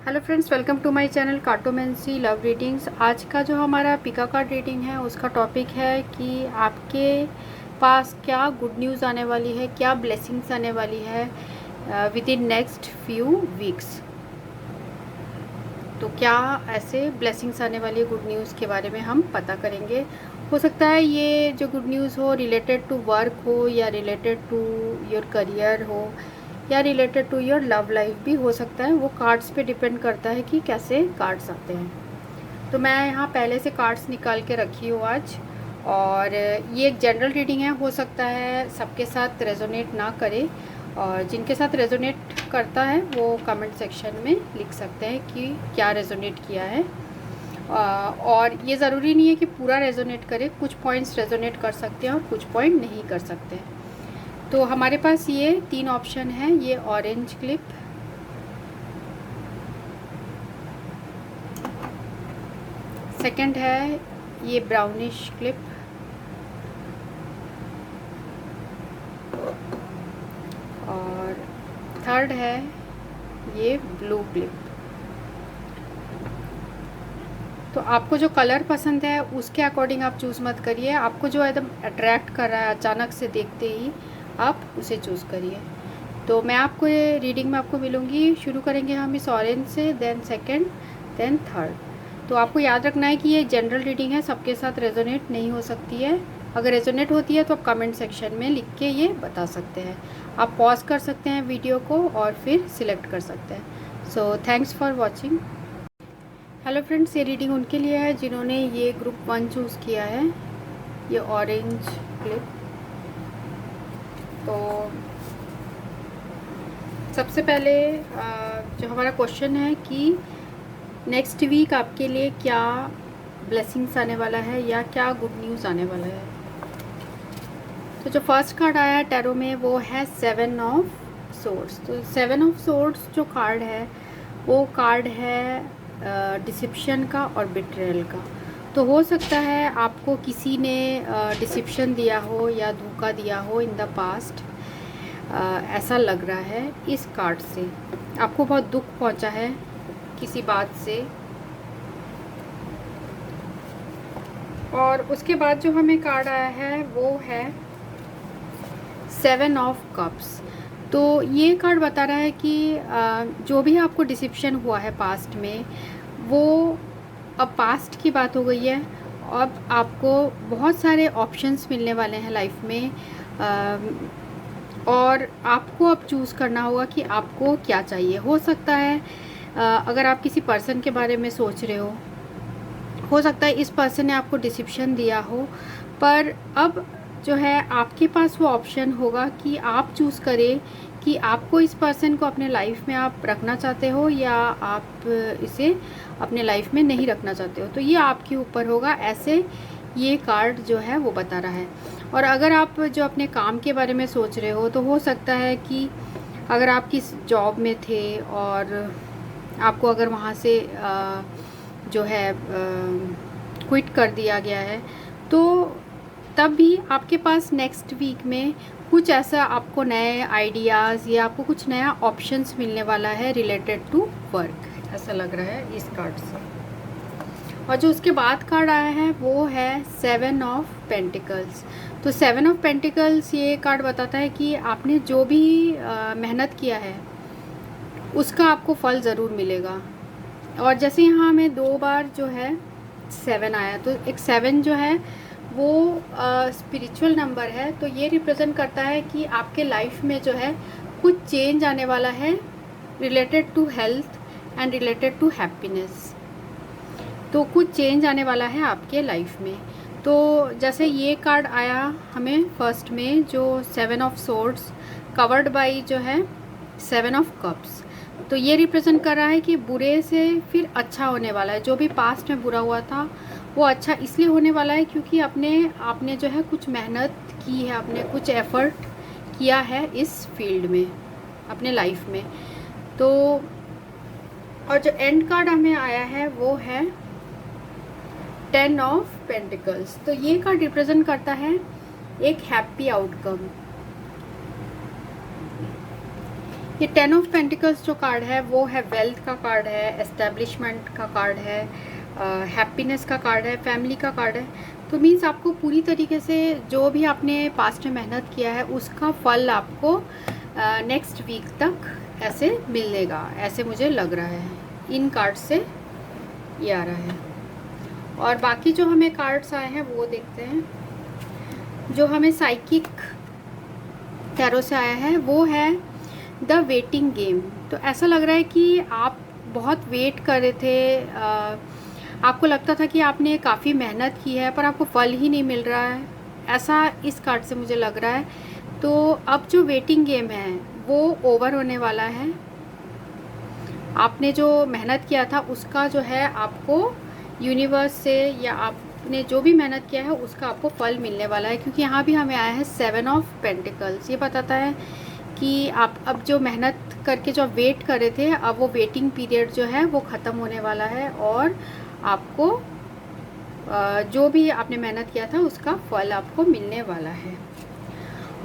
Hello friends, welcome to my channel cartomancy love readings. आज का जो हमारा पिका कार्ड रीडिंग है उसका टॉपिक है कि आपके पास क्या गुड न्यूज़ आने वाली है, क्या ब्लेसिंग्स आने वाली है with in next few weeks. तो क्या ऐसे ब्लेसिंग्स आने वाली है गुड न्यूज़ के बारे में हम पता करेंगे। हो सकता है ये जो गुड न्यूज़ हो रिलेटेड टू वर्क हो, या रिलेटेड टू योर करियर हो, या related to your love life भी हो सकता है। वो कार्ड्स पे डिपेंड करता है कि कैसे कार्ड्स आते हैं। तो मैं यहाँ पहले से कार्ड्स निकाल के रखी हूँ आज, और ये एक जनरल रीडिंग है। हो सकता है सबके साथ रेजोनेट ना करे, और जिनके साथ रेजोनेट करता है वो कमेंट सेक्शन में लिख सकते हैं कि क्या रेजोनेट किया है। और ये ज़रूरी नहीं है कि पूरा रेजोनेट करे, कुछ पॉइंट्स रेजोनेट कर सकते हैं और कुछ पॉइंट नहीं कर सकते हैं। तो हमारे पास ये 3 ऑप्शन है। ये ऑरेंज क्लिप, सेकंड है ये ब्राउनिश क्लिप, और थर्ड है ये ब्लू क्लिप। तो आपको जो कलर पसंद है उसके अकॉर्डिंग आप चूज़ मत करिए। आपको जो एकदम अट्रैक्ट कर रहा है अचानक से देखते ही, आप उसे चूज़ करिए। तो मैं आपको ये रीडिंग में आपको मिलूँगी। शुरू करेंगे हम इस ऑरेंज से, देन सेकंड, देन थर्ड। तो आपको याद रखना है कि ये जनरल रीडिंग है, सबके साथ रेजोनेट नहीं हो सकती है। अगर रेजोनेट होती है तो आप कमेंट सेक्शन में लिख के ये बता सकते हैं। आप पॉज कर सकते हैं वीडियो को और फिर सिलेक्ट कर सकते हैं। So thanks for watching. Hello friends, ये रीडिंग उनके लिए है जिन्होंने ये ग्रुप 1 चूज़ किया है, ये ऑरेंज क्लिप। तो सबसे पहले जो हमारा क्वेश्चन है कि नेक्स्ट वीक आपके लिए क्या ब्लेसिंग्स आने वाला है या क्या गुड न्यूज़ आने वाला है। तो जो फर्स्ट कार्ड आया है टैरो में वो है 7 ऑफ सोर्ड्स। तो 7 ऑफ सोर्ड्स जो कार्ड है वो कार्ड है डिसिप्शन का और बिट्रेयल का। तो हो सकता है आपको किसी ने डिसिप्शन दिया हो या धोखा दिया हो इन द पास्ट। ऐसा लग रहा है इस कार्ड से। आपको बहुत दुख पहुंचा है किसी बात से। और उसके बाद जो हमें कार्ड आया है वो है 7 ऑफ कप्स। तो ये कार्ड बता रहा है कि जो भी आपको डिसिप्शन हुआ है पास्ट में, वो अब पास्ट की बात हो गई है। अब आपको बहुत सारे ऑप्शंस मिलने वाले हैं लाइफ में, और आपको अब चूज़ करना होगा कि आपको क्या चाहिए। हो सकता है अगर आप किसी पर्सन के बारे में सोच रहे हो सकता है इस पर्सन ने आपको डिसिप्शन दिया हो, पर अब जो है आपके पास वो ऑप्शन होगा कि आप चूज़ करें कि आपको इस पर्सन को अपने लाइफ में आप रखना चाहते हो या आप इसे अपने लाइफ में नहीं रखना चाहते हो। तो ये आपके ऊपर होगा, ऐसे ये कार्ड जो है वो बता रहा है। और अगर आप जो अपने काम के बारे में सोच रहे हो तो हो सकता है कि अगर आप किस जॉब में थे और आपको अगर वहाँ से जो है क्विट कर दिया गया है, तो तब भी आपके पास नेक्स्ट वीक में कुछ ऐसा आपको नए आइडियाज़ या आपको कुछ नया ऑप्शंस मिलने वाला है रिलेटेड टू वर्क, ऐसा लग रहा है इस कार्ड से। और जो उसके बाद कार्ड आया है वो है 7 ऑफ पेंटिकल्स। तो 7 ऑफ पेंटिकल्स ये कार्ड बताता है कि आपने जो भी मेहनत किया है उसका आपको फल ज़रूर मिलेगा। और जैसे यहाँ हमें 2 बार जो है 7 आया, तो एक 7 जो है वो स्पिरिचुअल नंबर है। तो ये रिप्रेजेंट करता है कि आपके लाइफ में जो है कुछ चेंज आने वाला है related to health and related to happiness. तो कुछ चेंज आने वाला है आपके लाइफ में। तो जैसे ये कार्ड आया हमें फर्स्ट में, जो 7 ऑफ सोर्ड्स कवर्ड बाई जो है 7 ऑफ कप्स। तो ये रिप्रेजेंट कर रहा है कि बुरे से फिर अच्छा होने वाला है। जो भी पास्ट में बुरा हुआ था वो अच्छा इसलिए होने वाला है क्योंकि आपने जो है कुछ मेहनत की है, आपने कुछ एफर्ट किया है इस फील्ड में अपने लाइफ में। तो और जो एंड कार्ड हमें आया है वो है 10 ऑफ पेंटिकल्स। तो ये कार्ड रिप्रेजेंट करता है एक हैप्पी आउटकम। ये 10 ऑफ पेंटिकल्स जो कार्ड है वो है वेल्थ का कार्ड है, एस्टेब्लिशमेंट का कार्ड है, हैप्पीनेस का कार्ड है, फैमिली का कार्ड है। तो मीन्स आपको पूरी तरीके से जो भी आपने पास्ट में मेहनत किया है उसका फल आपको नेक्स्ट वीक तक ऐसे मिलेगा, ऐसे मुझे लग रहा है। इन कार्ड से ये आ रहा है। और बाकी जो हमें कार्ड्स आए हैं वो देखते हैं। जो हमें साइकिक टैरो से आया है वो है द वेटिंग गेम। तो ऐसा लग रहा है कि आप बहुत वेट कर रहे थे, आपको लगता था कि आपने काफ़ी मेहनत की है पर आपको फल ही नहीं मिल रहा है, ऐसा इस कार्ड से मुझे लग रहा है। तो अब जो वेटिंग गेम है वो ओवर होने वाला है। आपने जो मेहनत किया था उसका जो है आपको यूनिवर्स से, या आपने जो भी मेहनत किया है उसका आपको फल मिलने वाला है। क्योंकि यहाँ भी हमें आया है 7 ऑफ पेंटिकल्स। ये बताता है कि आप अब जो मेहनत करके जो वेट कर रहे थे, अब वो वेटिंग पीरियड जो है वो ख़त्म होने वाला है और आपको जो भी आपने मेहनत किया था उसका फल आपको मिलने वाला है।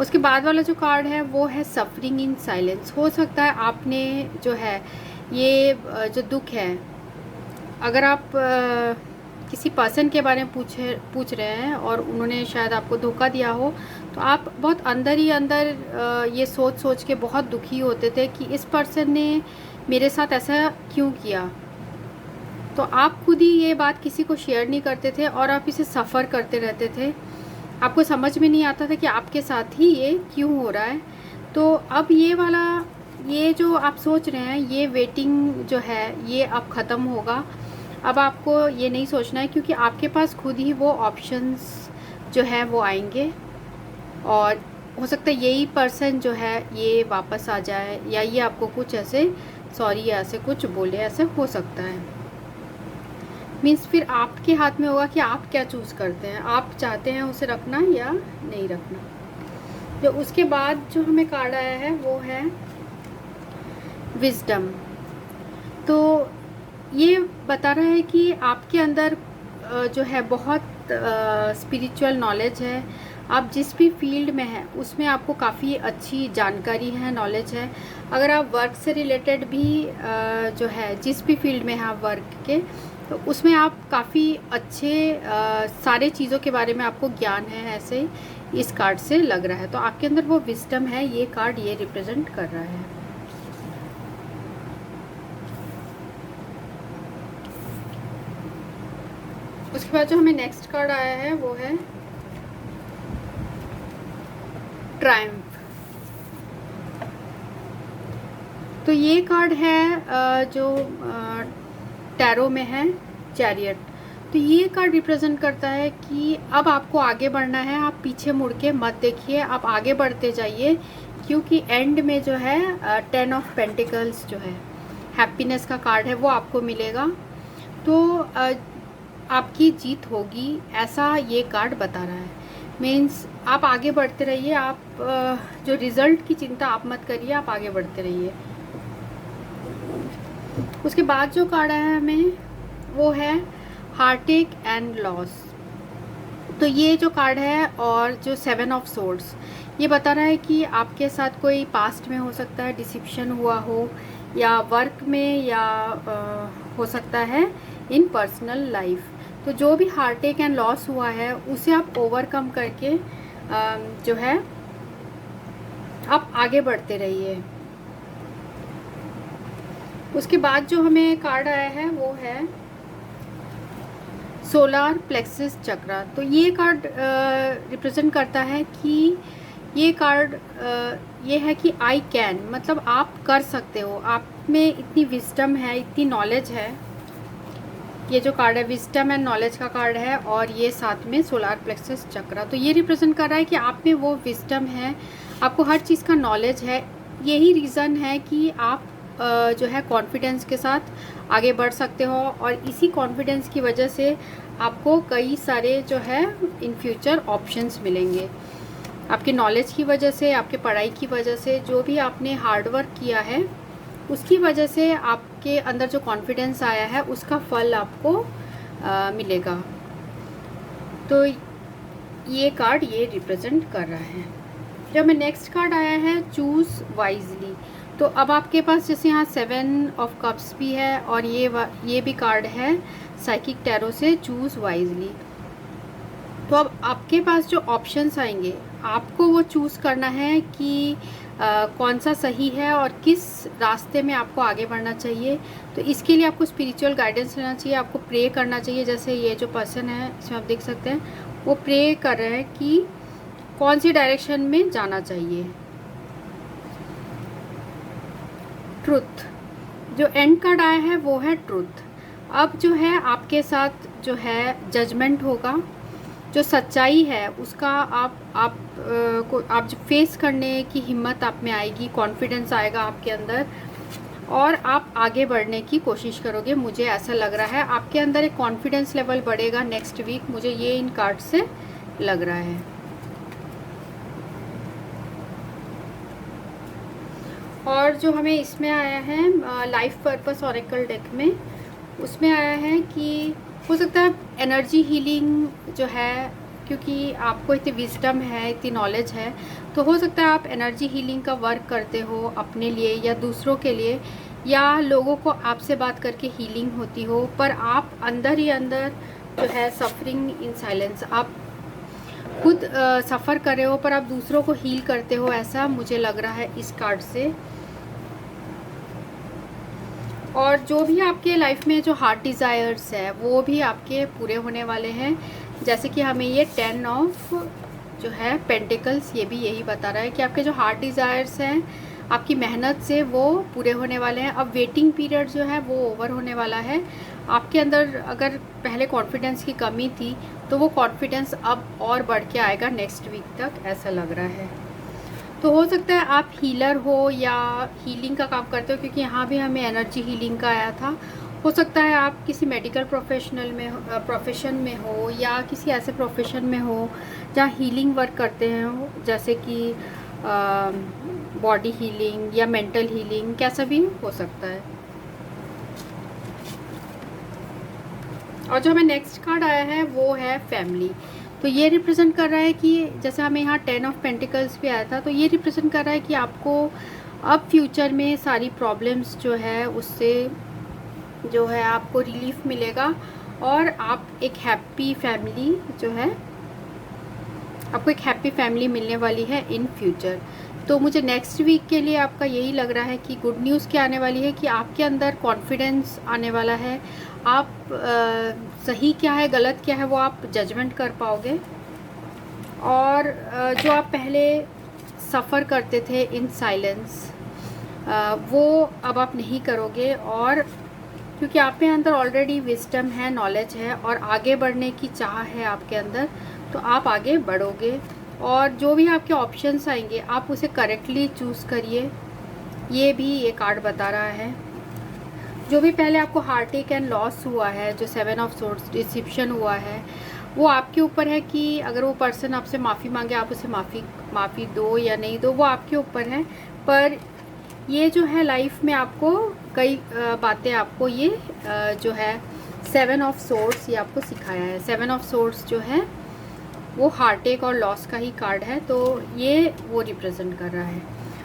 उसके बाद वाला जो कार्ड है वो है सफरिंग इन साइलेंस। हो सकता है आपने जो है ये जो दुख है, अगर आप किसी पर्सन के बारे में पूछ रहे हैं और उन्होंने शायद आपको धोखा दिया हो, तो आप बहुत अंदर ही अंदर ये सोच के बहुत दुखी होते थे कि इस पर्सन ने मेरे साथ ऐसा क्यों किया। तो आप खुद ही ये बात किसी को शेयर नहीं करते थे और आप इसे सफ़र करते रहते थे। आपको समझ में नहीं आता था कि आपके साथ ही ये क्यों हो रहा है। तो अब ये वाला, ये जो आप सोच रहे हैं, ये वेटिंग जो है ये अब ख़त्म होगा। अब आपको ये नहीं सोचना है क्योंकि आपके पास खुद ही वो ऑप्शंस जो है वो आएंगे और हो सकता है यही पर्सन जो है ये वापस आ जाए या ये आपको कुछ ऐसे सॉरी या ऐसे कुछ बोले, ऐसे हो सकता है। मीन्स फिर आपके हाथ में होगा कि आप क्या चूज़ करते हैं, आप चाहते हैं उसे रखना या नहीं रखना। जो उसके बाद जो हमें कार्ड आया है वो है विजडम। तो ये बता रहा है कि आपके अंदर जो है बहुत स्पिरिचुअल नॉलेज है। आप जिस भी फील्ड में हैं उसमें आपको काफ़ी अच्छी जानकारी है, नॉलेज है। अगर आप वर्क से रिलेटेड भी जो है जिस भी फील्ड में हैं आप वर्क के, तो उसमें आप काफ़ी अच्छे सारे चीज़ों के बारे में आपको ज्ञान है, ऐसे इस कार्ड से लग रहा है। तो आपके अंदर वो विजडम है, ये कार्ड ये रिप्रेजेंट कर रहा है। उसके बाद जो हमें नेक्स्ट कार्ड आया है वो है ट्रायम्फ। तो ये कार्ड है जो टैरो में है चैरियट। तो ये कार्ड रिप्रेजेंट करता है कि अब आपको आगे बढ़ना है, आप पीछे मुड़ के मत देखिए, आप आगे बढ़ते जाइए। क्योंकि एंड में जो है 10 ऑफ पेंटिकल्स जो है हैप्पीनेस का कार्ड है वो आपको मिलेगा। तो आपकी जीत होगी, ऐसा ये कार्ड बता रहा है। मीन्स आप आगे बढ़ते रहिए, आप जो रिज़ल्ट की चिंता आप मत करिए, आप आगे बढ़ते रहिए। उसके बाद जो कार्ड आया है हमें वो है हार्टेक एंड लॉस। तो ये जो कार्ड है और जो 7 ऑफ सोर्ड्स, ये बता रहा है कि आपके साथ कोई पास्ट में हो सकता है डिसिप्शन हुआ हो, या वर्क में, या हो सकता है इन पर्सनल लाइफ। तो जो भी हार्टेक एंड लॉस हुआ है उसे आप ओवरकम करके जो है आप आगे बढ़ते रहिए। उसके बाद जो हमें कार्ड आया है वो है सोलार प्लेक्सस चक्रा। तो ये कार्ड रिप्रेजेंट करता है कि ये कार्ड ये है कि आई कैन, मतलब आप कर सकते हो, आप में इतनी विजडम है, इतनी नॉलेज है। ये जो कार्ड है विजडम एंड नॉलेज का कार्ड है और ये साथ में सोलार प्लेक्सस चक्रा। तो ये रिप्रेजेंट कर रहा है कि आप में वो विजडम है, आपको हर चीज़ का नॉलेज है। यही रीज़न है कि आप जो है कॉन्फिडेंस के साथ आगे बढ़ सकते हो और इसी कॉन्फिडेंस की वजह से आपको कई सारे जो है इन फ्यूचर ऑप्शंस मिलेंगे। आपके नॉलेज की वजह से, आपके पढ़ाई की वजह से, जो भी आपने हार्डवर्क किया है उसकी वजह से आपके अंदर जो कॉन्फिडेंस आया है उसका फल आपको मिलेगा। तो ये कार्ड ये रिप्रेजेंट कर रहा है। जब हमें नेक्स्ट कार्ड आया है चूज़ वाइजली। तो अब आपके पास जैसे यहाँ 7 ऑफ कप्स भी है और ये भी कार्ड है साइकिक टैरो से चूज़ वाइजली। तो अब आपके पास जो ऑप्शंस आएंगे आपको वो चूज़ करना है कि कौन सा सही है और किस रास्ते में आपको आगे बढ़ना चाहिए। तो इसके लिए आपको स्पिरिचुअल गाइडेंस लेना चाहिए, आपको प्रे करना चाहिए। जैसे ये जो पर्सन है इसमें आप देख सकते हैं वो प्रे कर रहे हैं कि कौन सी डायरेक्शन में जाना चाहिए। ट्रुथ, जो एंड कार्ड आया है वो है ट्रुथ। अब जो है आपके साथ जो है जजमेंट होगा, जो सच्चाई है उसका आप जो फेस करने की हिम्मत आप में आएगी, कॉन्फिडेंस आएगा आपके अंदर और आप आगे बढ़ने की कोशिश करोगे। मुझे ऐसा लग रहा है आपके अंदर एक कॉन्फिडेंस लेवल बढ़ेगा नेक्स्ट वीक, मुझे ये इन कार्ड से लग रहा है। और जो हमें इसमें आया है लाइफ पर्पस ऑरेकल डेक में, उसमें आया है कि हो सकता है एनर्जी हीलिंग जो है, क्योंकि आपको इतनी विजडम है, इतनी नॉलेज है, तो हो सकता है आप एनर्जी हीलिंग का वर्क करते हो अपने लिए या दूसरों के लिए, या लोगों को आपसे बात करके हीलिंग होती हो, पर आप अंदर ही अंदर जो है सफरिंग इन साइलेंस, आप खुद सफ़र कर रहे हो पर आप दूसरों को हील करते हो, ऐसा मुझे लग रहा है इस कार्ड से। और जो भी आपके लाइफ में जो हार्ट डिज़ायर्स है वो भी आपके पूरे होने वाले हैं। जैसे कि हमें ये 10 ऑफ जो है पेंटिकल्स ये भी यही बता रहा है कि आपके जो हार्ट डिज़ायर्स हैं आपकी मेहनत से वो पूरे होने वाले हैं। अब वेटिंग पीरियड जो है वो ओवर होने वाला है। आपके अंदर अगर पहले कॉन्फिडेंस की कमी थी तो वो कॉन्फिडेंस अब और बढ़ के आएगा नेक्स्ट वीक तक, ऐसा लग रहा है। तो हो सकता है आप हीलर हो या हीलिंग का काम करते हो, क्योंकि यहाँ भी हमें एनर्जी हीलिंग का आया था। हो सकता है आप किसी मेडिकल प्रोफेशन में हो या किसी ऐसे प्रोफेशन में हो जहाँ हीलिंग वर्क करते हैं, जैसे कि बॉडी हीलिंग या मेंटल हीलिंग, कैसा भी हो सकता है। और जो हमें नेक्स्ट कार्ड आया है वो है फैमिली। तो ये रिप्रेजेंट कर रहा है कि जैसे हमें यहाँ 10 ऑफ पेंटिकल्स भी आया था, तो ये रिप्रेजेंट कर रहा है कि आपको अब फ्यूचर में सारी प्रॉब्लम्स जो है उससे जो है आपको रिलीफ मिलेगा और आप एक हैप्पी फैमिली जो है, आपको एक हैप्पी फैमिली मिलने वाली है इन फ्यूचर। तो मुझे नेक्स्ट वीक के लिए आपका यही लग रहा है कि गुड न्यूज़ क्या आने वाली है कि आपके अंदर कॉन्फिडेंस आने वाला है। आप सही क्या है गलत क्या है वो आप जजमेंट कर पाओगे। और जो आप पहले सफ़र करते थे इन साइलेंस वो अब आप नहीं करोगे, और क्योंकि आप में अंदर ऑलरेडी विजडम है, नॉलेज है और आगे बढ़ने की चाह है आपके अंदर, तो आप आगे बढ़ोगे। और जो भी आपके ऑप्शंस आएंगे आप उसे करेक्टली चूज़ करिए, ये भी ये कार्ड बता रहा है। जो भी पहले आपको हार्ट अटैक एंड लॉस हुआ है, जो 7 ऑफ सोर्ड्स डिसेप्शन हुआ है, वो आपके ऊपर है कि अगर वो पर्सन आपसे माफ़ी मांगे आप उसे माफ़ी दो या नहीं दो, वो आपके ऊपर है। पर ये जो है लाइफ में आपको कई बातें आपको ये जो है 7 ऑफ सोर्ड्स ये आपको सिखाया है। 7 ऑफ सोर्ड्स जो है वो हार्ट अटैक और लॉस का ही कार्ड है, तो ये वो रिप्रेजेंट कर रहा है।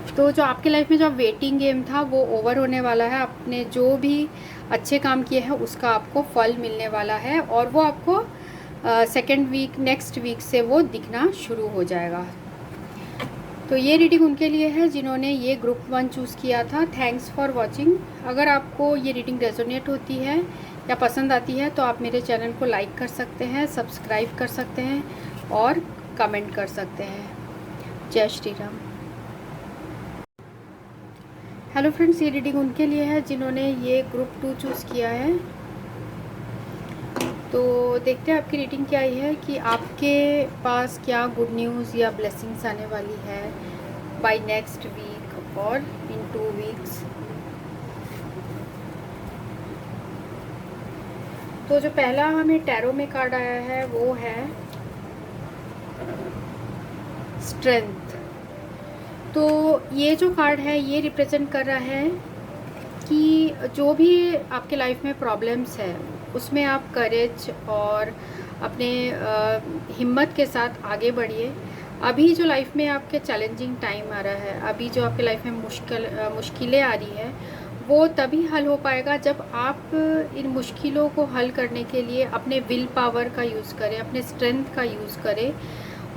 तो जो आपके लाइफ में जो वेटिंग गेम था वो ओवर होने वाला है। आपने जो भी अच्छे काम किए हैं उसका आपको फल मिलने वाला है और वो आपको सेकेंड वीक नेक्स्ट वीक से वो दिखना शुरू हो जाएगा। तो ये रीडिंग उनके लिए है जिन्होंने ये ग्रुप 1 चूज़ किया था। Thanks for watching. अगर आपको ये रीडिंग रेजोनेट होती है या पसंद आती है तो आप मेरे चैनल को लाइक कर सकते हैं, सब्सक्राइब कर सकते हैं और कमेंट कर सकते हैं। जय श्री राम। हेलो फ्रेंड्स, ये रीडिंग उनके लिए है जिन्होंने ये ग्रुप 2 चूज़ किया है। तो देखते हैं आपकी रीडिंग क्या आई है कि आपके पास क्या गुड न्यूज़ या ब्लेसिंग्स आने वाली है बाय नेक्स्ट वीक और इन 2 वीक्स। तो जो पहला हमें टैरो में कार्ड आया है वो है स्ट्रेंथ। तो ये जो कार्ड है ये रिप्रेजेंट कर रहा है कि जो भी आपके लाइफ में प्रॉब्लम्स है उसमें आप करेज और अपने हिम्मत के साथ आगे बढ़िए। अभी जो लाइफ में आपके चैलेंजिंग टाइम आ रहा है, अभी जो आपके लाइफ में मुश्किलें आ रही है, वो तभी हल हो पाएगा जब आप इन मुश्किलों को हल करने के लिए अपने विल पावर का यूज़ करें, अपने स्ट्रेंथ का यूज़ करें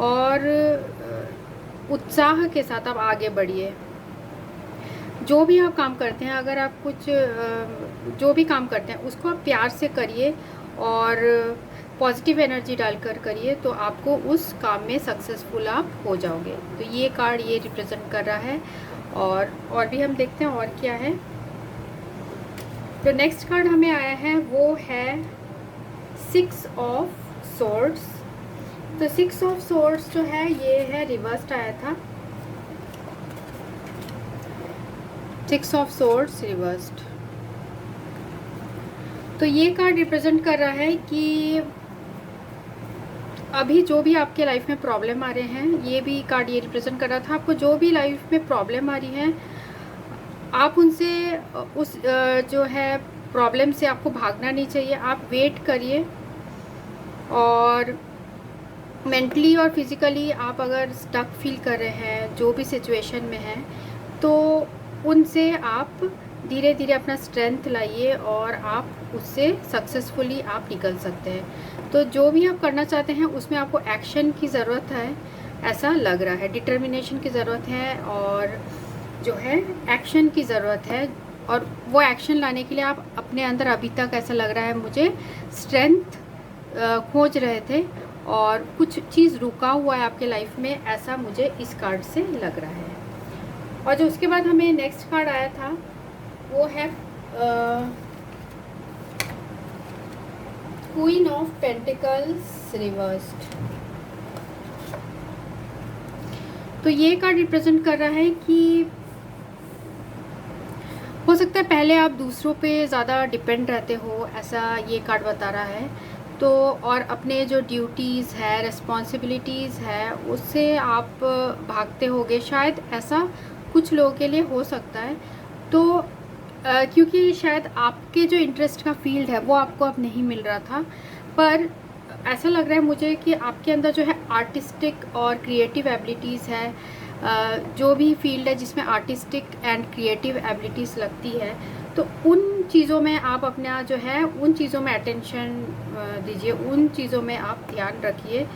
और उत्साह के साथ आप आगे बढ़िए। जो भी आप काम करते हैं, अगर आप जो भी काम करते हैं उसको आप प्यार से करिए और पॉजिटिव एनर्जी डालकर करिए, तो आपको उस काम में सक्सेसफुल आप हो जाओगे। तो ये कार्ड ये रिप्रेजेंट कर रहा है। और भी हम देखते हैं और क्या है। जो नेक्स्ट कार्ड हमें आया है वो है 6 ऑफ सोर्ड्स। तो 6 ऑफ सोर्ड्स जो है ये है रिवर्स्ड आया था। 6 ऑफ सोर्ड्स रिवर्स्ड। तो ये कार्ड रिप्रेजेंट कर रहा है कि अभी जो भी आपके लाइफ में प्रॉब्लम आ रहे हैं, ये भी कार्ड ये रिप्रेजेंट कर रहा था, आपको जो भी लाइफ में प्रॉब्लम आ रही है, आप उनसे उस जो है प्रॉब्लम से आपको भागना नहीं चाहिए। आप वेट करिए और मेंटली और फिज़िकली आप अगर स्टक फील कर रहे हैं जो भी सिचुएशन में हैं, तो उनसे आप धीरे धीरे अपना स्ट्रेंथ लाइए और आप उससे सक्सेसफुली आप निकल सकते हैं। तो जो भी आप करना चाहते हैं उसमें आपको एक्शन की ज़रूरत है, ऐसा लग रहा है। डिटर्मिनेशन की ज़रूरत है और जो है एक्शन की ज़रूरत है। और वो एक्शन लाने के लिए आप अपने अंदर अभी तक ऐसा लग रहा है मुझे स्ट्रेंथ खोज रहे थे और कुछ चीज़ रुका हुआ है आपके लाइफ में, ऐसा मुझे इस कार्ड से लग रहा है। और जो उसके बाद हमें नेक्स्ट कार्ड आया था वो है क्वीन ऑफ पेंटिकल्स रिवर्स्ड। तो ये कार्ड रिप्रेजेंट कर रहा है कि हो सकता है पहले आप दूसरों पे ज़्यादा डिपेंड रहते हो, ऐसा ये कार्ड बता रहा है। तो और अपने जो ड्यूटीज़ है, रिस्पॉन्सिबिलिटीज़ है, उससे आप भागते होगे, शायद ऐसा कुछ लोगों के लिए हो सकता है। तो क्योंकि शायद आपके जो इंटरेस्ट का फील्ड है वो आपको अब नहीं मिल रहा था, पर ऐसा लग रहा है मुझे कि आपके अंदर जो है आर्टिस्टिक और क्रिएटिव एबिलिटीज़ है। जो भी फील्ड है जिसमें आर्टिस्टिक एंड क्रिएटिव एबिलिटीज़ लगती है, तो उन चीज़ों में आप अपना जो है उन चीज़ों में अटेंशन दीजिए, उन चीज़ों में आप ध्यान रखिए।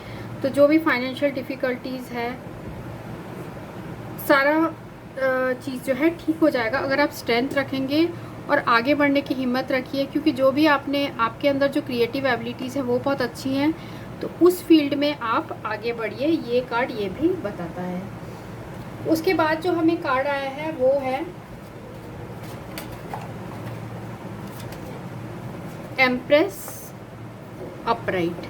तो जो भी फाइनेंशियल डिफ़िकल्टीज़ है, सारा चीज़ जो है ठीक हो जाएगा अगर आप स्ट्रेंथ रखेंगे और आगे बढ़ने की हिम्मत रखिए। क्योंकि जो भी आपके अंदर जो क्रिएटिव एबिलिटीज़ है वो बहुत अच्छी हैं, तो उस फील्ड में आप आगे बढ़िए, ये कार्ड ये भी बताता है। उसके बाद जो हमें कार्ड आया है वो है एम्प्रेस अपराइट।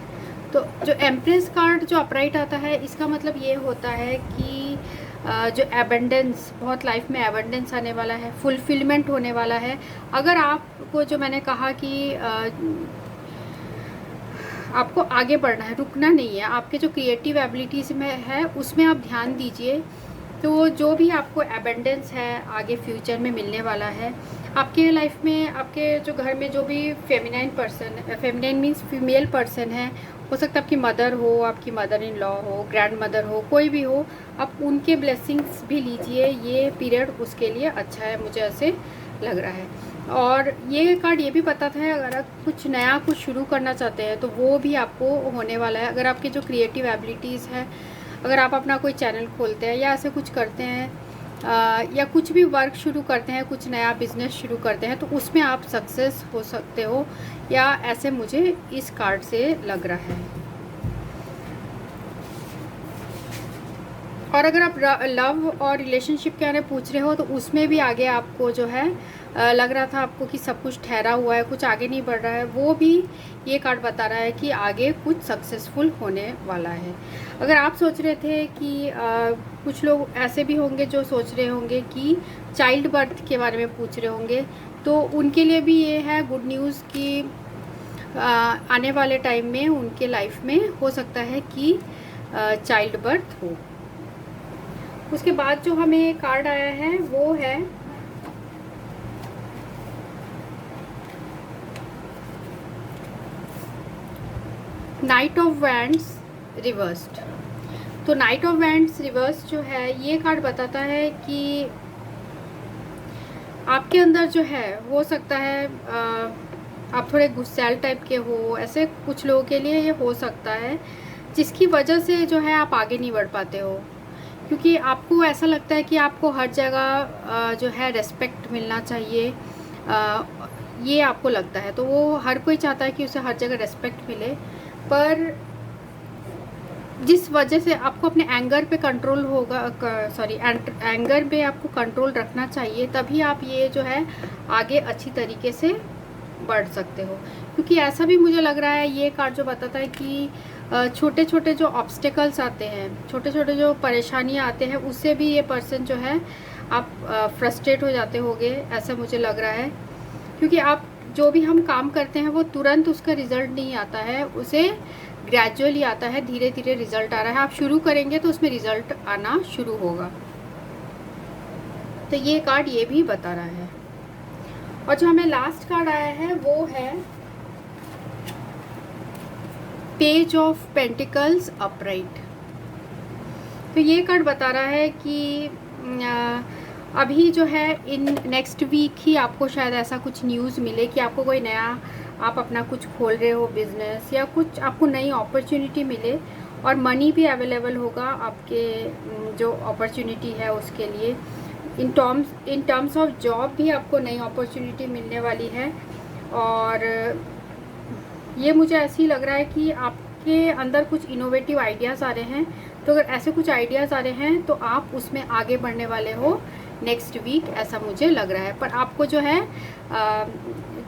तो जो एम्प्रेस कार्ड जो अपराइट आता है, इसका मतलब ये होता है कि जो एबंडेंस, बहुत लाइफ में एबंडेंस आने वाला है, फुलफिलमेंट होने वाला है। अगर आपको जो मैंने कहा कि आपको आगे बढ़ना है, रुकना नहीं है, आपके जो क्रिएटिव एबिलिटीज़ में है उसमें आप ध्यान दीजिए, तो जो भी आपको एबंडेंस है आगे फ्यूचर में मिलने वाला है। आपके लाइफ में, आपके जो घर में जो भी feminine person, feminine means female person है, हो सकता है आपकी मदर हो, आपकी मदर इन लॉ हो, ग्रैंड मदर हो, कोई भी हो, आप उनके ब्लेसिंग्स भी लीजिए। ये पीरियड उसके लिए अच्छा है, मुझे ऐसे लग रहा है। और ये कार्ड ये भी बताता है अगर आप कुछ नया कुछ शुरू करना चाहते हैं तो वो भी आपको होने वाला है। अगर आपकी जो क्रिएटिव एबिलिटीज़ है, अगर आप अपना कोई चैनल खोलते हैं या ऐसे कुछ करते हैं या कुछ भी वर्क शुरू करते हैं, कुछ नया बिजनेस शुरू करते हैं, तो उसमें आप सक्सेस हो सकते हो, या ऐसे मुझे इस कार्ड से लग रहा है। और अगर आप लव और रिलेशनशिप के बारे में पूछ रहे हो, तो उसमें भी आगे आपको जो है लग रहा था आपको कि सब कुछ ठहरा हुआ है, कुछ आगे नहीं बढ़ रहा है, वो भी ये कार्ड बता रहा है कि आगे कुछ सक्सेसफुल होने वाला है। अगर आप सोच रहे थे कि कुछ लोग ऐसे भी होंगे जो सोच रहे होंगे कि चाइल्ड बर्थ के बारे में पूछ रहे होंगे, तो उनके लिए भी ये है गुड न्यूज़ कि आने वाले टाइम में उनके लाइफ में हो सकता है कि चाइल्ड बर्थ हो। उसके बाद जो हमें कार्ड आया है वो है नाइट ऑफ वैंड्स रिवर्स्ड। तो नाइट ऑफ वैंड्स रिवर्स जो है ये कार्ड बताता है कि आपके अंदर जो है हो सकता है आप थोड़े गुस्सैल टाइप के हो, ऐसे कुछ लोगों के लिए ये हो सकता है, जिसकी वजह से जो है आप आगे नहीं बढ़ पाते हो, क्योंकि आपको ऐसा लगता है कि आपको हर जगह जो है रेस्पेक्ट मिलना चाहिए, ये आपको लगता है। तो वो हर कोई चाहता है कि उसे हर जगह रेस्पेक्ट मिले, पर जिस वजह से आपको अपने एंगर पे कंट्रोल होगा, एंगर पे आपको कंट्रोल रखना चाहिए, तभी आप ये जो है आगे अच्छी तरीके से बढ़ सकते हो। क्योंकि ऐसा भी मुझे लग रहा है ये कार्ड जो बताता है कि छोटे छोटे जो ऑब्स्टेकल्स आते हैं, छोटे छोटे जो परेशानियां आते हैं, उससे भी ये पर्सन जो है आप फ्रस्ट्रेट हो जाते होगे, ऐसा मुझे लग रहा है। क्योंकि आप जो भी हम काम करते हैं वो तुरंत उसका रिज़ल्ट नहीं आता है, उसे ग्रेजुअली आता है, धीरे धीरे रिज़ल्ट आ रहा है। आप शुरू करेंगे तो उसमें रिज़ल्ट आना शुरू होगा। तो ये कार्ड ये भी बता रहा है। और जो हमें लास्ट कार्ड आया है वो है पेज ऑफ पेंटिकल्स अपराइट। तो ये कार्ड बता रहा है कि अभी जो है इन नेक्स्ट वीक ही आपको शायद ऐसा कुछ न्यूज़ मिले कि आपको कोई नया, आप अपना कुछ खोल रहे हो बिजनेस, या कुछ आपको नई अपॉर्चुनिटी मिले और मनी भी अवेलेबल होगा आपके जो अपॉर्चुनिटी है उसके लिए। इन टर्म्स ऑफ जॉब भी आपको नई अपॉर्चुनिटी मिलने वाली है। और ये मुझे ऐसे ही लग रहा है कि आपके अंदर कुछ इनोवेटिव आइडियाज़ आ रहे हैं। तो अगर ऐसे कुछ आइडियाज़ आ रहे हैं तो आप उसमें आगे बढ़ने वाले हो नेक्स्ट वीक, ऐसा मुझे लग रहा है। पर आपको जो है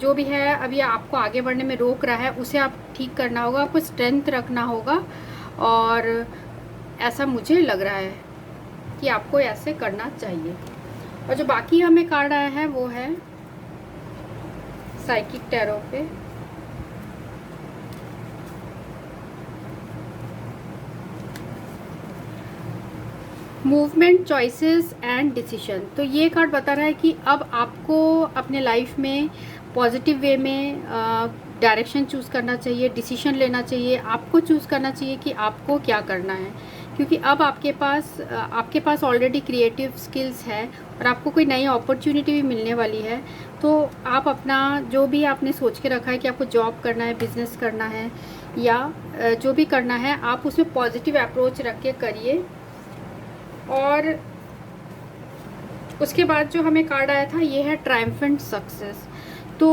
जो भी है अभी आपको आगे बढ़ने में रोक रहा है, उसे आप ठीक करना होगा, आपको स्ट्रेंथ रखना होगा। और ऐसा मुझे लग रहा है कि आपको ऐसे करना चाहिए। और जो बाकी हमें कार्ड आया है वो है साइकिक टैरो पे। Movement, choices and decision. तो ये कार्ड बता रहा है कि अब आपको अपने लाइफ में पॉजिटिव वे में डायरेक्शन चूज़ करना चाहिए, डिसीजन लेना चाहिए, आपको चूज़ करना चाहिए कि आपको क्या करना है। क्योंकि अब आपके पास ऑलरेडी क्रिएटिव स्किल्स है और आपको कोई नई अपॉर्चुनिटी भी मिलने वाली है। तो आप अपना जो भी आपने सोच के रखा है कि आपको जॉब करना है, बिजनेस करना है, या जो भी करना है, आप उसमें पॉजिटिव अप्रोच रख के करिए। और उसके बाद जो हमें कार्ड आया था ये है ट्रायम्फेंट सक्सेस। तो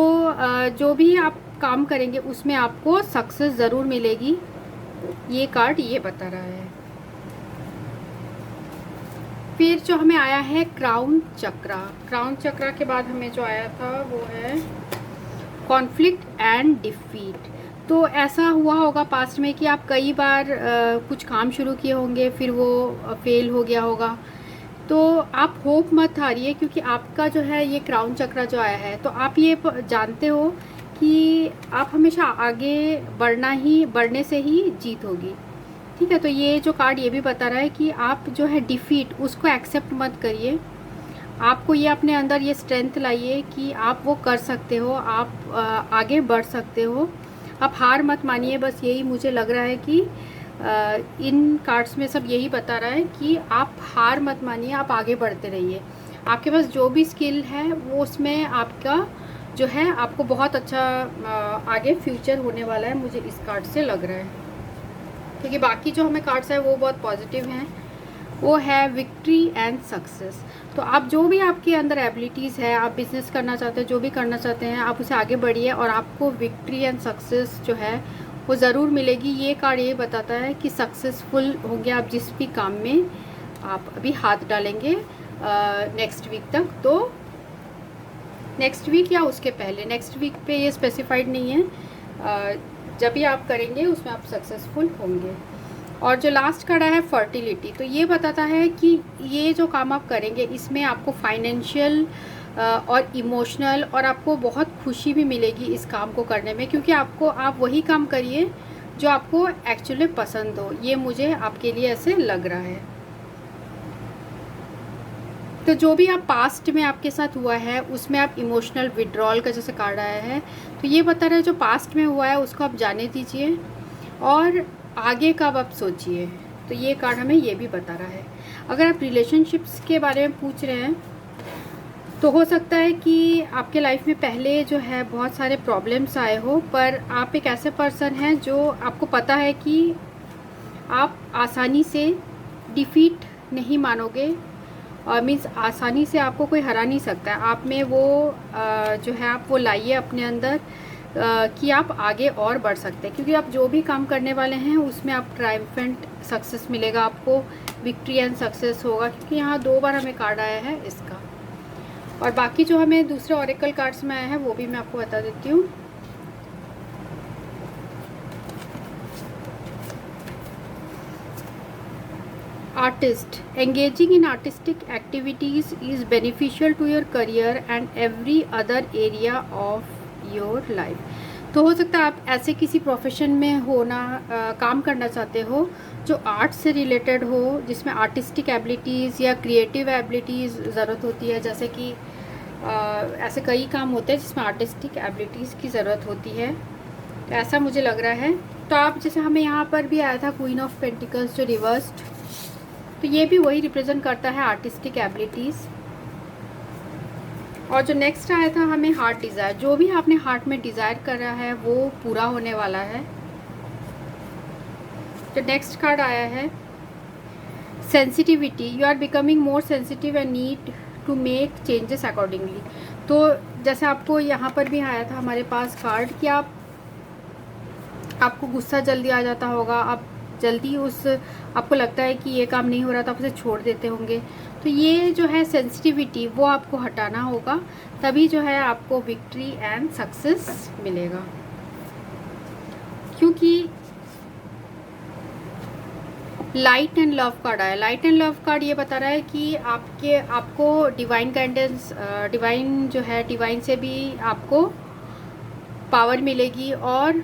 जो भी आप काम करेंगे उसमें आपको सक्सेस ज़रूर मिलेगी, ये कार्ड ये बता रहा है। फिर जो हमें आया है क्राउन चक्रा। क्राउन चक्रा के बाद हमें जो आया था वो है कॉन्फ्लिक्ट एंड डिफीट। तो ऐसा हुआ होगा पास्ट में कि आप कई बार कुछ काम शुरू किए होंगे, फिर वो फेल हो गया होगा। तो आप होप मत हारिए, क्योंकि आपका जो है ये क्राउन चक्रा जो आया है, तो आप ये जानते हो कि आप हमेशा आगे बढ़ने से ही जीत होगी। ठीक है, तो ये जो कार्ड ये भी बता रहा है कि आप जो है डिफीट उसको एक्सेप्ट मत करिए। आपको ये अपने अंदर ये स्ट्रेंथ लाइए कि आप वो कर सकते हो, आप आगे बढ़ सकते हो, आप हार मत मानिए। बस यही मुझे लग रहा है कि इन कार्ड्स में सब यही बता रहा है कि आप हार मत मानिए, आप आगे बढ़ते रहिए। आपके पास जो भी स्किल है वो उसमें आपका जो है आपको बहुत अच्छा आगे फ्यूचर होने वाला है, मुझे इस कार्ड से लग रहा है। क्योंकि बाकी जो हमें कार्ड्स है वो बहुत पॉजिटिव हैं, वो है विक्ट्री एंड सक्सेस। तो आप जो भी आपके अंदर एबिलिटीज़ है, आप बिज़नेस करना चाहते हैं, जो भी करना चाहते हैं, आप उसे आगे बढ़िए और आपको विक्ट्री एंड सक्सेस जो है वो ज़रूर मिलेगी। ये कार्ड ये बताता है कि सक्सेसफुल होंगे आप जिस भी काम में आप अभी हाथ डालेंगे नेक्स्ट वीक तक। तो नेक्स्ट वीक या उसके पहले, नेक्स्ट वीक पे ये स्पेसिफाइड नहीं है, जब भी आप करेंगे उसमें आप सक्सेसफुल होंगे। और जो लास्ट कार्ड है फर्टिलिटी, तो ये बताता है कि ये जो काम आप करेंगे इसमें आपको फाइनेंशियल और इमोशनल और आपको बहुत खुशी भी मिलेगी इस काम को करने में, क्योंकि आप वही काम करिए जो आपको एक्चुअली पसंद हो। ये मुझे आपके लिए ऐसे लग रहा है। तो जो भी आप पास्ट में आपके साथ हुआ है उसमें आप इमोशनल विड्रॉल का जैसे कार्ड आया है, तो ये बता रहा है जो पास्ट में हुआ है उसको आप जाने दीजिए और आगे का अब आप सोचिए। तो ये कार्ड हमें ये भी बता रहा है। अगर आप रिलेशनशिप्स के बारे में पूछ रहे हैं तो हो सकता है कि आपके लाइफ में पहले जो है बहुत सारे प्रॉब्लम्स आए हो, पर आप एक ऐसे पर्सन हैं जो आपको पता है कि आप आसानी से डिफीट नहीं मानोगे, और मीन्स आसानी से आपको कोई हरा नहीं सकता है। आप में वो जो है आप वो लाइए अपने अंदर कि आप आगे और बढ़ सकते हैं, क्योंकि आप जो भी काम करने वाले हैं उसमें आप ट्रायम्फेंट सक्सेस मिलेगा, आपको विक्ट्री एंड सक्सेस होगा, क्योंकि यहाँ 2 बार हमें कार्ड आया है इसका। और बाकी जो हमें दूसरे ऑरेकल कार्ड्स में आया है वो भी मैं आपको बता देती हूँ। Artist, engaging in artistic activities is beneficial to your career and every other area of your life. तो हो सकता है आप ऐसे किसी प्रोफेशन में काम करना चाहते हो जो आर्ट से रिलेटेड हो, जिसमें आर्टिस्टिक एबिलिटीज़ या क्रिएटिव एबिलिटीज़ ज़रूरत होती है। जैसे कि ऐसे कई काम होते हैं जिसमें आर्टिस्टिक एबिलिटीज़ की ज़रूरत होती है, तो ऐसा मुझे लग रहा है। तो आप जैसे हमें यहाँ पर भी आया था क्वीन ऑफ पेंटिकल्स जो रिवर्स्ड, तो ये भी वही रिप्रेजेंट करता है आर्टिस्टिक एबिलिटीज़। और जो नेक्स्ट आया था हमें हार्ट डिज़ायर, जो भी आपने हार्ट में डिज़ायर कर रहा है वो पूरा होने वाला है। तो नेक्स्ट कार्ड आया है sensitivity, you are becoming more sensitive and need to make changes accordingly. तो जैसे आपको यहाँ पर भी आया था हमारे पास कार्ड कि आपको गुस्सा जल्दी आ जाता होगा, आप जल्दी आपको लगता है कि ये काम नहीं हो रहा तो आप उसे छोड़ देते होंगे। तो ये जो है सेंसिटिविटी वो आपको हटाना होगा, तभी जो है आपको विक्ट्री एंड सक्सेस मिलेगा। क्योंकि लाइट एंड लव कार्ड आया। लाइट एंड लव कार्ड ये बता रहा है कि आपको डिवाइन गाइडेंस, डिवाइन से भी आपको पावर मिलेगी और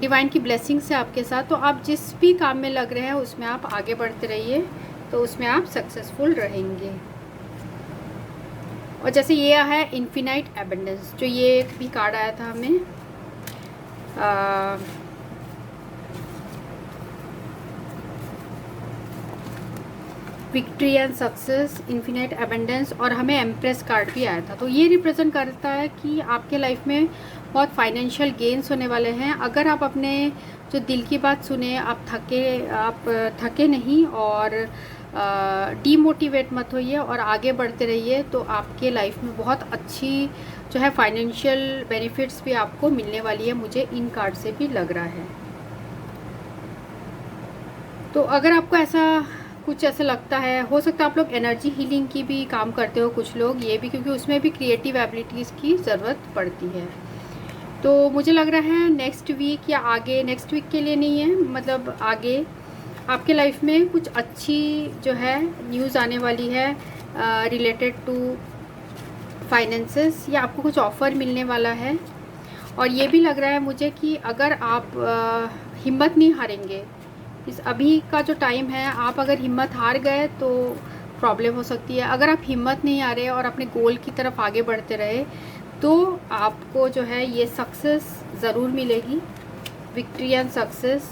डिवाइन की ब्लेसिंग से आपके साथ। तो आप जिस भी काम में लग रहे हैं उसमें आप आगे बढ़ते रहिए, तो उसमें आप सक्सेसफुल रहेंगे। और जैसे ये है इन्फिनाइट एबंडेंस, जो ये भी कार्ड आया था हमें victory and success, infinite abundance, और हमें एम्प्रेस कार्ड भी आया था। तो ये रिप्रेजेंट करता है कि आपके लाइफ में बहुत फाइनेंशियल गेन्स होने वाले हैं। अगर आप अपने जो दिल की बात सुने, आप थके नहीं और डीमोटिवेट मत होइए और आगे बढ़ते रहिए, तो आपके लाइफ में बहुत अच्छी जो है फाइनेंशियल बेनिफिट्स भी आपको मिलने वाली है, मुझे इन कार्ड से भी लग रहा है। तो अगर आपको कुछ ऐसा लगता है, हो सकता है आप लोग एनर्जी हीलिंग की भी काम करते हो कुछ लोग, ये भी, क्योंकि उसमें भी क्रिएटिव एबिलिटीज़ की ज़रूरत पड़ती है। तो मुझे लग रहा है नेक्स्ट वीक या आगे, नेक्स्ट वीक के लिए नहीं है, मतलब आगे आपके लाइफ में कुछ अच्छी जो है न्यूज़ आने वाली है रिलेटेड टू फाइनेंसेस, या आपको कुछ ऑफ़र मिलने वाला है। और ये भी लग रहा है मुझे कि अगर आप हिम्मत नहीं हारेंगे, इस अभी का जो टाइम है, आप अगर हिम्मत हार गए तो प्रॉब्लम हो सकती है। अगर आप हिम्मत नहीं हारे और अपने गोल की तरफ आगे बढ़ते रहे, तो आपको जो है ये सक्सेस ज़रूर मिलेगी, विक्ट्री एंड सक्सेस,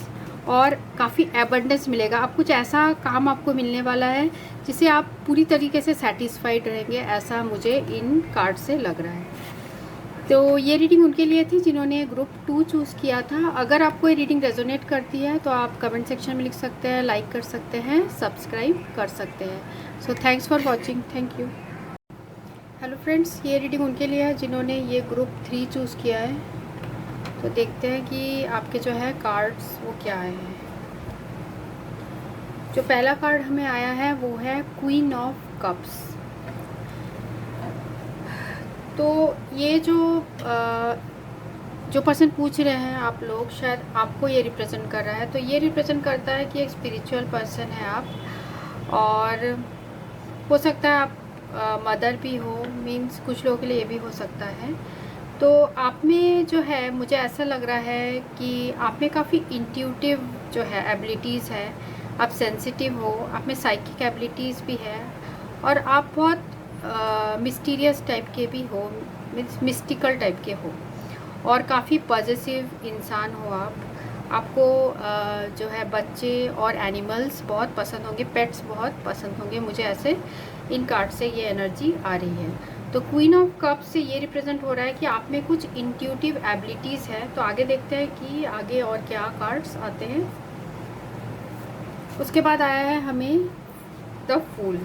और काफ़ी एबंडेंस मिलेगा। अब कुछ ऐसा काम आपको मिलने वाला है जिसे आप पूरी तरीके से सेटिस्फाइड रहेंगे, ऐसा मुझे इन कार्ड से लग रहा है। तो ये रीडिंग उनके लिए थी जिन्होंने ग्रुप 2 चूज़ किया था। अगर आपको ये रीडिंग रेजोनेट करती है तो आप कमेंट सेक्शन में लिख सकते हैं, लाइक कर सकते हैं, सब्सक्राइब कर सकते हैं। So thanks for watching, thank you. Hello friends, ये रीडिंग उनके लिए है जिन्होंने ये ग्रुप 3 चूज़ किया है। तो देखते हैं कि आपके जो है कार्ड्स वो क्या आए हैं। जो पहला कार्ड हमें आया है वो है क्वीन ऑफ कप्स। तो ये जो पर्सन पूछ रहे हैं आप लोग, शायद आपको ये रिप्रेजेंट कर रहा है। तो ये रिप्रेजेंट करता है कि एक स्पिरिचुअल पर्सन है आप, और हो सकता है आप मदर भी हो, मीन्स कुछ लोगों के लिए ये भी हो सकता है। तो आप में जो है, मुझे ऐसा लग रहा है कि आप में काफ़ी इंट्यूटिव जो है एबिलिटीज़ है, आप सेंसिटिव हो, आप में साइकिक एबिलिटीज़ भी है, और आप बहुत मिस्टीरियस टाइप के भी हो, मीन्स मिस्टिकल टाइप के हो, और काफ़ी पॉजिटिव इंसान हो आप। आपको जो है बच्चे और एनिमल्स बहुत पसंद होंगे, पेट्स बहुत पसंद होंगे, मुझे ऐसे इन कार्ड से ये एनर्जी आ रही है। तो क्वीन ऑफ कप से ये रिप्रेजेंट हो रहा है कि आप में कुछ इंट्यूटिव एबिलिटीज़ है। तो आगे देखते हैं कि आगे और क्या कार्ड्स आते हैं। उसके बाद आया है हमें द फूल।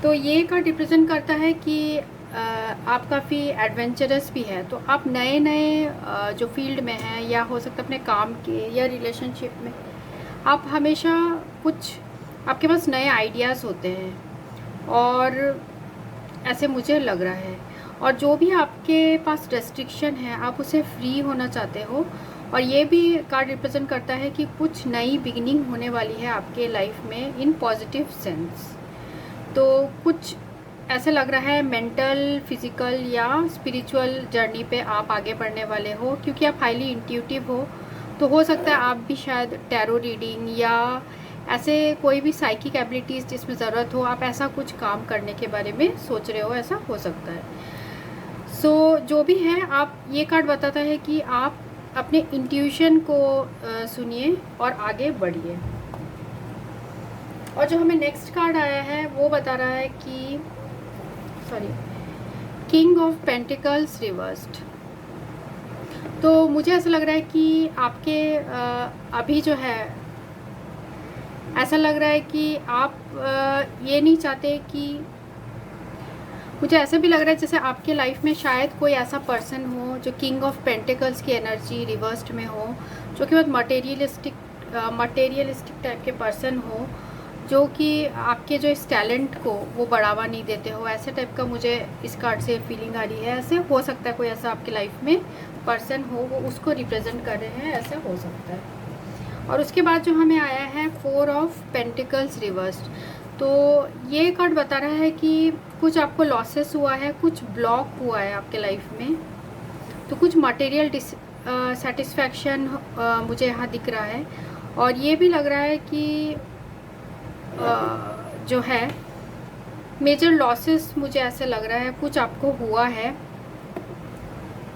तो ये कार्ड रिप्रेजेंट करता है कि आप काफ़ी एडवेंचरस भी है। तो आप नए नए जो फील्ड में हैं या हो सकता है अपने काम के या रिलेशनशिप में, आप हमेशा कुछ आपके पास नए आइडियाज़ होते हैं और ऐसे मुझे लग रहा है। और जो भी आपके पास रेस्ट्रिक्शन है आप उसे फ्री होना चाहते हो। और ये भी कार्ड रिप्रेजेंट करता है कि कुछ नई बिगिनिंग होने वाली है आपके लाइफ में इन पॉजिटिव सेंस। तो कुछ ऐसे लग रहा है मेंटल, फिजिकल या स्पिरिचुअल जर्नी पे आप आगे बढ़ने वाले हो, क्योंकि आप हाईली इंट्यूटिव हो। तो हो सकता है आप भी शायद टैरो रीडिंग या ऐसे कोई भी साइकिक एबिलिटीज़ जिसमें ज़रूरत हो, आप ऐसा कुछ काम करने के बारे में सोच रहे हो, ऐसा हो सकता है। सो जो भी है, आप ये कार्ड बताता है कि आप अपने इंट्यूशन को सुनिए और आगे बढ़िए। और जो हमें नेक्स्ट कार्ड आया है वो बता रहा है कि किंग ऑफ पेंटिकल्स रिवर्स्ड। तो मुझे ऐसा लग रहा है कि आपके अभी जो है ऐसा लग रहा है कि आप ये नहीं चाहते कि, मुझे ऐसा भी लग रहा है जैसे आपके लाइफ में शायद कोई ऐसा पर्सन हो जो किंग ऑफ पेंटिकल्स की एनर्जी रिवर्स्ड में हो, जो कि बहुत मटेरियलिस्टिक टाइप के पर्सन हो, जो कि आपके जो इस टैलेंट को वो बढ़ावा नहीं देते हो। ऐसे टाइप का मुझे इस कार्ड से फीलिंग आ रही है। ऐसे हो सकता है कोई ऐसा आपकी लाइफ में पर्सन हो, वो उसको रिप्रेजेंट कर रहे हैं, ऐसा हो सकता है। और उसके बाद जो हमें आया है 4 ऑफ पेंटिकल्स रिवर्स्ड। तो ये कार्ड बता रहा है कि कुछ आपको लॉसेस हुआ है, कुछ ब्लॉक हुआ है आपके लाइफ में। तो कुछ मटेरियल सेटिस्फैक्शन मुझे यहाँ दिख रहा है। और ये भी लग रहा है कि जो है मेजर लॉसेस, मुझे ऐसे लग रहा है कुछ आपको हुआ है,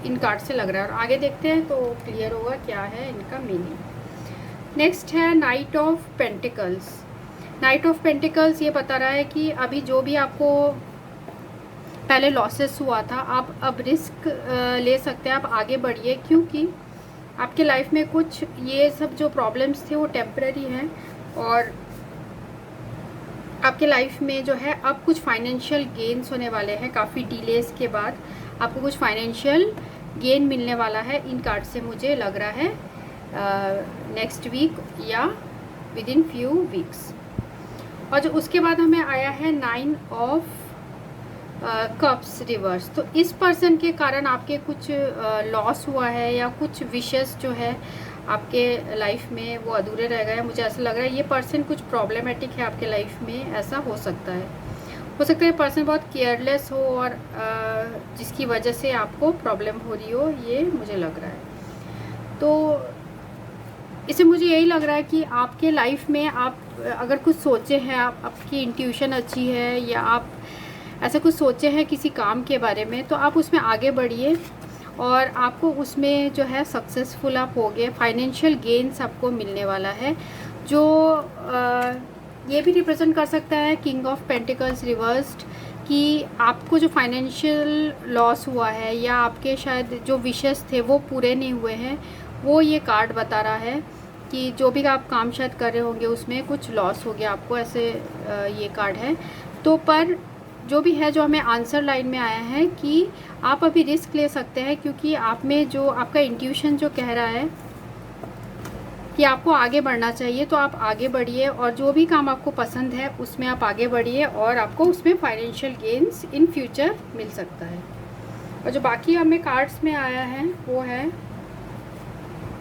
इन कार्ड से लग रहा है। और आगे देखते हैं तो क्लियर होगा क्या है इनका मीनिंग। नेक्स्ट है night of pentacles. Night of pentacles ये बता रहा है कि अभी जो भी आपको पहले लॉसेस हुआ था, आप अब रिस्क ले सकते हैं, आप आगे बढ़िए, क्योंकि आपके लाइफ में कुछ ये सब जो प्रॉब्लम्स थे वो टेम्पररी हैं। और आपके लाइफ में जो है अब कुछ फाइनेंशियल गेन्स होने वाले हैं। काफ़ी डिलेस के बाद आपको कुछ फाइनेंशियल गेन मिलने वाला है, इन कार्ड से मुझे लग रहा है नेक्स्ट वीक या विद इन फ्यू वीक्स। और जो उसके बाद हमें आया है 9 ऑफ कप्स रिवर्स। तो इस पर्सन के कारण आपके कुछ लॉस हुआ है या कुछ विशेस जो है आपके लाइफ में वो अधूरे रह गए। मुझे ऐसा लग रहा है ये पर्सन कुछ प्रॉब्लमेटिक है आपके लाइफ में, ऐसा हो सकता है। हो सकता है पर्सन बहुत केयरलेस हो और जिसकी वजह से आपको प्रॉब्लम हो रही हो, ये मुझे लग रहा है। तो इससे मुझे यही लग रहा है कि आपके लाइफ में आप अगर कुछ सोचे हैं, आपकी इंट्यूशन अच्छी है या आप ऐसा कुछ सोचे हैं किसी काम के बारे में, तो आप उसमें आगे बढ़िए और आपको उसमें जो है सक्सेसफुल आप होगे। फाइनेंशियल गेन्स आपको मिलने वाला है, जो ये भी रिप्रेजेंट कर सकता है किंग ऑफ पेंटिकल्स रिवर्स्ड, कि आपको जो फाइनेंशियल लॉस हुआ है या आपके शायद जो विशेस थे वो पूरे नहीं हुए हैं, वो ये कार्ड बता रहा है कि जो भी आप काम शायद कर रहे होंगे उसमें कुछ लॉस हो गया आपको, ऐसे ये कार्ड है। तो पर जो भी है, जो हमें आंसर लाइन में आया है कि आप अभी रिस्क ले सकते हैं, क्योंकि आप में जो आपका इंट्यूशन जो कह रहा है कि आपको आगे बढ़ना चाहिए, तो आप आगे बढ़िए और जो भी काम आपको पसंद है उसमें आप आगे बढ़िए और आपको उसमें फाइनेंशियल गेन्स इन फ्यूचर मिल सकता है। और जो बाकी हमें कार्ड्स में आया है वो है,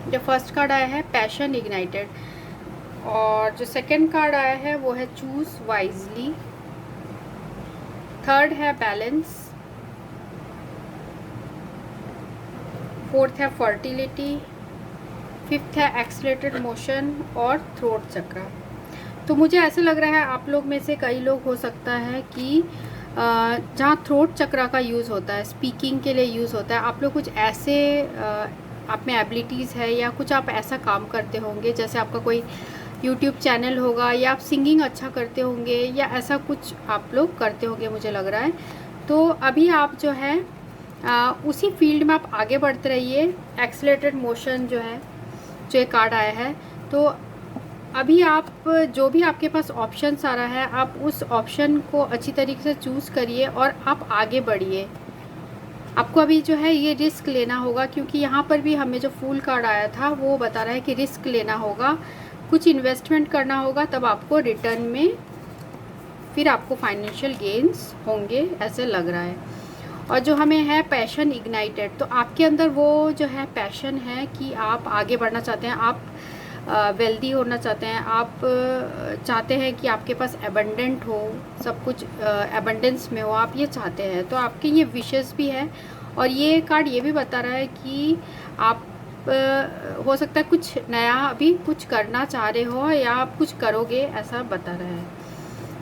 जो फर्स्ट कार्ड आया है पैशन इग्नाइटेड, और जो सेकंड कार्ड आया है वो है चूज वाइजली, थर्ड है बैलेंस, फोर्थ है फर्टिलिटी, फिफ्थ है एक्सलेटेड मोशन और थ्रोट चक्र। तो मुझे ऐसे लग रहा है आप लोग में से कई लोग हो सकता है कि जहाँ थ्रोट चक्र का यूज़ होता है, स्पीकिंग के लिए यूज़ होता है, आप लोग कुछ ऐसे आप में एबिलिटीज़ है या कुछ आप ऐसा काम करते होंगे, जैसे आपका कोई यूट्यूब चैनल होगा या आप सिंगिंग अच्छा करते होंगे या ऐसा कुछ आप लोग करते होंगे मुझे लग रहा है। तो अभी आप जो है उसी फील्ड में आप आगे बढ़ते रहिए। एक्सेलरेटेड मोशन जो है, जो एक कार्ड आया है, तो अभी आप जो भी आपके पास ऑप्शंस आ रहा है आप उस ऑप्शन को अच्छी तरीके से चूज़ करिए और आप आगे बढ़िए। आपको अभी जो है ये रिस्क लेना होगा, क्योंकि यहाँ पर भी हमें जो फूल कार्ड आया था वो बता रहा है कि रिस्क लेना होगा, कुछ इन्वेस्टमेंट करना होगा, तब आपको रिटर्न में फिर आपको फाइनेंशियल गेन्स होंगे, ऐसे लग रहा है। और जो हमें है पैशन इग्नाइटेड, तो आपके अंदर वो जो है पैशन है कि आप आगे बढ़ना चाहते हैं, आप वेल्दी होना चाहते हैं, आप चाहते हैं कि आपके पास एबंडेंट हो, सब कुछ एबंडेंस में हो, आप ये चाहते हैं। तो आपके ये विशेस भी है। और ये कार्ड ये भी बता रहा है कि आप हो सकता है कुछ नया अभी कुछ करना चाह रहे हो या आप कुछ करोगे, ऐसा बता रहा है।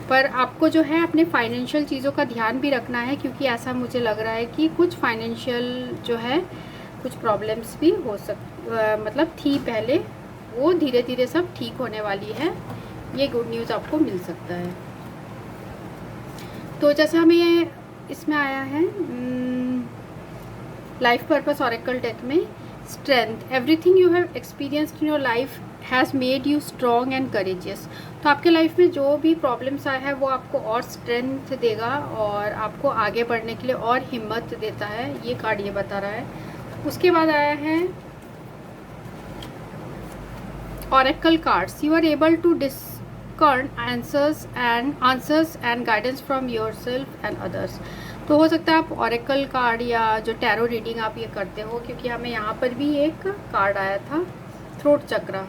पर आपको जो है अपने फाइनेंशियल चीज़ों का ध्यान भी रखना है, क्योंकि ऐसा मुझे लग रहा है कि कुछ फाइनेंशियल जो है कुछ प्रॉब्लम्स भी हो मतलब थी पहले, वो धीरे धीरे सब ठीक होने वाली है। ये गुड न्यूज़ आपको मिल सकता है। तो जैसे हमें इसमें आया है लाइफ पर्पस ऑरेकल डेक में strength, everything you have experienced in your life has made you strong and courageous. तो आपके लाइफ में जो भी प्रॉब्लम्स आया है वो आपको और स्ट्रेंथ देगा और आपको आगे बढ़ने के लिए और हिम्मत देता है, ये कार्ड ये बता रहा है। उसके बाद आया है Oracle cards, you are able to discern answers and guidance from yourself and others। तो हो सकता है आप Oracle कार्ड या जो टैरो रीडिंग आप ये करते हो, क्योंकि हमें यहाँ पर भी एक कार्ड आया था थ्रोट चक्रा।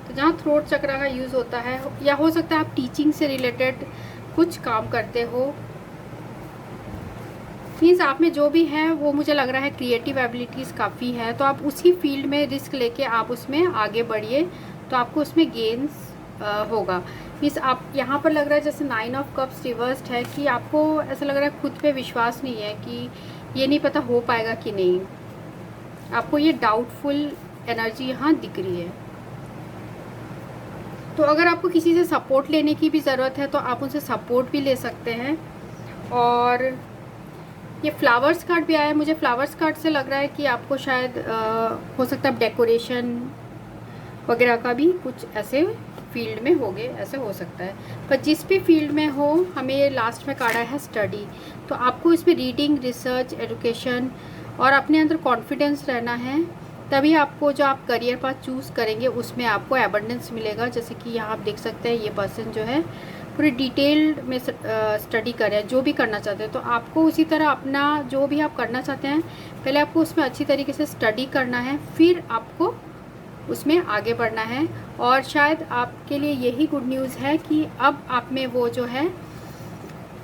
तो जहाँ थ्रोट चक्रा का यूज़ होता है, या हो सकता है आप टीचिंग से रिलेटेड कुछ काम करते हो, मीन्स आप में जो भी है वो मुझे लग रहा है क्रिएटिव एबिलिटीज़ काफ़ी है। तो आप उसी फील्ड में रिस्क लेके आप उसमें आगे बढ़िए, तो आपको उसमें गेन्स होगा। मीन्स आप यहाँ पर लग रहा है जैसे 9 ऑफ कप्स रिवर्स्ड है कि आपको ऐसा लग रहा है खुद पे विश्वास नहीं है, कि ये नहीं पता हो पाएगा कि नहीं, आपको ये डाउटफुल एनर्जी यहाँ दिख रही है। तो अगर आपको किसी से सपोर्ट लेने की भी ज़रूरत है तो आप उनसे सपोर्ट भी ले सकते हैं। और ये फ्लावर्स कार्ड भी आया है, मुझे फ्लावर्स कार्ड से लग रहा है कि आपको शायद हो सकता है डेकोरेशन वगैरह का भी कुछ ऐसे फील्ड में होगे, ऐसे हो सकता है। पर जिस भी फील्ड में हो, हमें ये लास्ट में कार्ड आया है स्टडी। तो आपको इसमें रीडिंग, रिसर्च, एजुकेशन और अपने अंदर कॉन्फिडेंस रहना है, तभी आपको जो आप करियर पाथ चूज़ करेंगे उसमें आपको एबंडेंस मिलेगा। जैसे कि यहाँ आप देख सकते हैं ये पर्सन जो है पूरी डिटेल्ड में स्टडी कर रहे हैं, जो भी करना चाहते हैं। तो आपको उसी तरह अपना जो भी आप करना चाहते हैं, पहले आपको उसमें अच्छी तरीके से स्टडी करना है, फिर आपको उसमें आगे बढ़ना है। और शायद आपके लिए यही गुड न्यूज़ है कि अब आप में वो जो है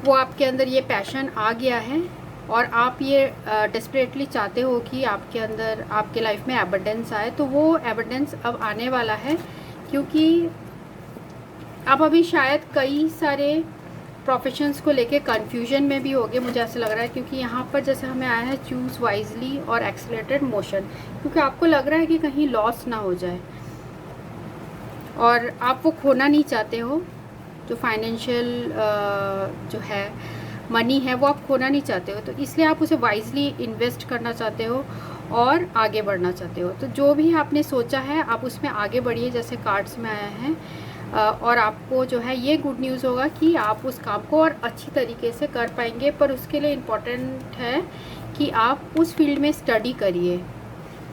वो आपके अंदर ये पैशन आ गया है और आप ये डेस्परेटली चाहते हो कि आपके अंदर आपके लाइफ में एबंडेंस आए। तो वो एबंडेंस अब आने वाला है, क्योंकि आप अभी शायद कई सारे प्रोफेशंस को लेके कंफ्यूजन में भी होगे, मुझे ऐसा लग रहा है। क्योंकि यहाँ पर जैसे हमें आया है चूज़ वाइजली और एक्सेलरेटेड मोशन, क्योंकि आपको लग रहा है कि कहीं लॉस ना हो जाए और आप वो खोना नहीं चाहते हो। जो फाइनेंशियल जो है मनी है वो आप खोना नहीं चाहते हो, तो इसलिए आप उसे वाइजली इन्वेस्ट करना चाहते हो और आगे बढ़ना चाहते हो। तो जो भी आपने सोचा है आप उसमें आगे बढ़िए, जैसे कार्ड्स में आया है। और आपको जो है ये गुड न्यूज़ होगा कि आप उस काम को और अच्छी तरीके से कर पाएंगे। पर उसके लिए इम्पॉर्टेंट है कि आप उस फील्ड में स्टडी करिए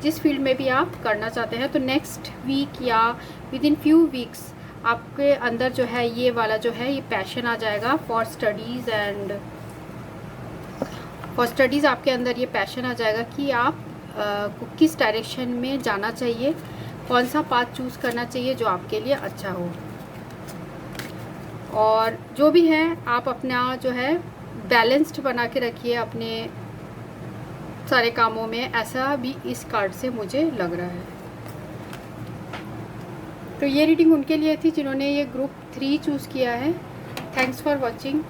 जिस फील्ड में भी आप करना चाहते हैं। तो नेक्स्ट वीक या विद इन फ्यू वीक्स आपके अंदर जो है ये वाला जो है ये पैशन आ जाएगा for studies and for studies. आपके अंदर ये पैशन आ जाएगा कि आप को किस डायरेक्शन में जाना चाहिए, कौन सा पाथ चूज़ करना चाहिए जो आपके लिए अच्छा हो। और जो भी है आप अपना जो है बैलेंस्ड बना के रखिए अपने सारे कामों में, ऐसा भी इस कार्ड से मुझे लग रहा है। तो ये रीडिंग उनके लिए थी जिन्होंने ये ग्रुप 3 चूज़ किया है। Thanks for watching.